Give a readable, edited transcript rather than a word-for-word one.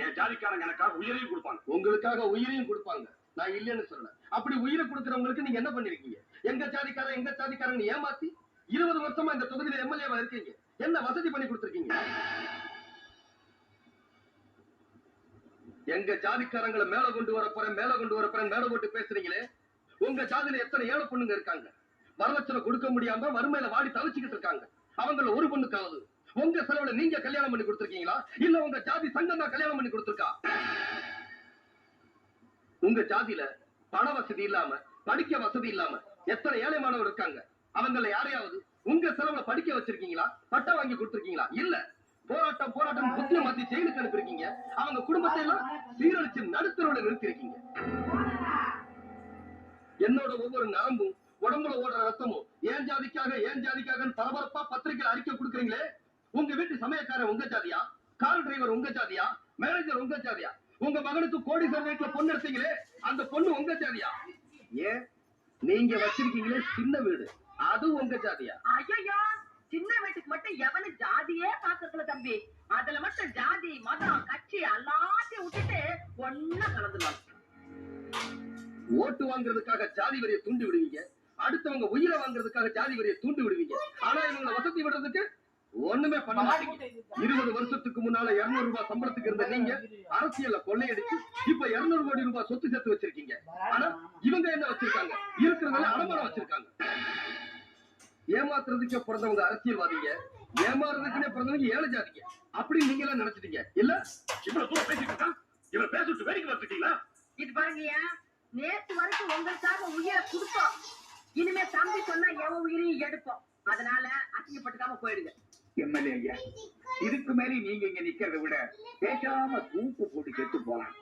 என் ஜாதிக்காரங்க எனக்காக உயிரையும் கொடுப்பாங்க. உங்களுக்காக உயிரையும் கொடுப்பாங்க. நான் இல்லைன்னு சொல்லல. அப்படி உயிரை கொடுக்கறவங்களுக்கு நீங்க என்ன பண்ணிருக்கீங்க? எங்க ஜாதிக்காரங்க ஏமாத்தி 20 வருஷமா இந்த தொகுதியில எம்எல்ஏவா இருக்கீங்க. என்ன வசதி பண்ணி கொடுத்திருக்கீங்க? எங்க ஜாதிக்காரங்களை மேல கொண்டு வரப்போறேன் மேல போட்டு பேசுறீங்களே. உங்க ஜாதியில எத்தனை ஏழை பொண்ணுங்க இருக்காங்க. வரலட்சணை கொடுக்க முடியாம வறுமையில வாடி தவிச்சுக்கிட்டு இருக்காங்க. அவங்கள ஒரு பொண்ணுக்காவது உங்க செலவுல நீங்க கல்யாணம் பண்ணி கொடுத்திருக்கீங்களா? இல்ல உங்க ஜாதி சங்கம் தான் கல்யாணம் பண்ணி கொடுத்திருக்கா? உங்க ஜாதியில பண வசதி இல்லாம படிக்க வசதி இல்லாம எத்தனை ஏழை மாணவர் இருக்காங்க. அவங்கள யாரையாவது உங்க செலவுல படிக்க வச்சிருக்கீங்களா? பட்டம் வாங்கி கொடுத்திருக்கீங்களா? இல்ல. போராட்டம் புத்திய மாத்தி ஜெயிலுக்கு அனுப்பிருக்கீங்க. அவங்க குடும்பத்தை எல்லாம் சீரழிச்சு நடுத்தரவுல நிறுத்திருக்கீங்க. என்னோட ஒவ்வொரு நரம்பும் உடம்புல ஓடுற ரத்தமும் ஏன் ஜாதிக்காக பரபரப்பா பத்திரிகை அறிக்கை கொடுக்குறீங்களே. உங்க வீட்டு சமயக்காரன் உங்க ஜாதியா? கார் டிரைவர் உங்க ஜாதியா? மேனேஜர் உங்க ஜாதியா? உங்க மகனுக்கு கோடீஸ்வரர் வீட்டுல பொண்ணு எடுத்தீங்களே, அந்த பொண்ணு உங்க ஜாதியா? ஏன் நீங்க வச்சிருக்கீங்களே சின்ன வீடு, அது உங்க ஜாதியா? ஐயோ, சின்ன வீட்டுக்கு மட்டும் எவனு ஜாதியே பாக்குறதுல தம்பி. அதுல மட்டும் ஜாதி மதம் கட்சி எல்லாத்தையும் விட்டுட்டு ஒன்னா கலந்துருவாங்க. ஓட்டு வாங்குறதுக்காக ஜாதி வரியை தூண்டி விடுவீங்க, அடுத்தவங்க உயிரை வாங்குறதுக்காக ஜாதி வரியை தூண்டி விடுவீங்க. ஆனா இவங்களை வசதி விடுறதுக்கு ஒண்ணுமே பண்ண மாட்டீங்க. 20 வருஷத்துக்கு முன்னால 200 ரூபாய் சம்பளத்துக்கு இருந்த நீங்க அரசியல்ல கொள்ளையடிச்சு இப்ப 200 கோடி ரூபாய் சொத்து சேர்த்து வச்சிருக்கீங்க. ஆனா இவங்க என்ன வச்சிருக்காங்க? இருக்கிறதால அடமானம் வச்சிருக்காங்க. ஏமாத்துறதுக்கே பிறந்தவங்க அரசியல்வாதிங்க, ஏமாறுறதுக்குன்னே பிறந்தவங்க ஏழை ஜாதிங்க. அப்படி நீங்க எல்லாம் நினைச்சிட்டீங்க இல்ல? இவ்வளவு தூரம் பேசிட்டு இருக்கா, இவரை பேசிட்டு வேடிக்கை பார்த்துட்டீங்களா? இது பாருங்கயா, நேற்று வரைக்கும் உங்களுக்காக உயிரை கொடுப்போம். இனிமே தம்பி சொன்னா எவன் உயிரையும் எடுப்போம். அதனால அசிங்கப்பட்டுக்காம போயிடுங்க. எம்எல்ஏ ஐயா, இதுக்கு மேலே நீங்க இங்க நிக்கிறத விட பேசாம தூக்கு போட்டு செத்து போலாம்.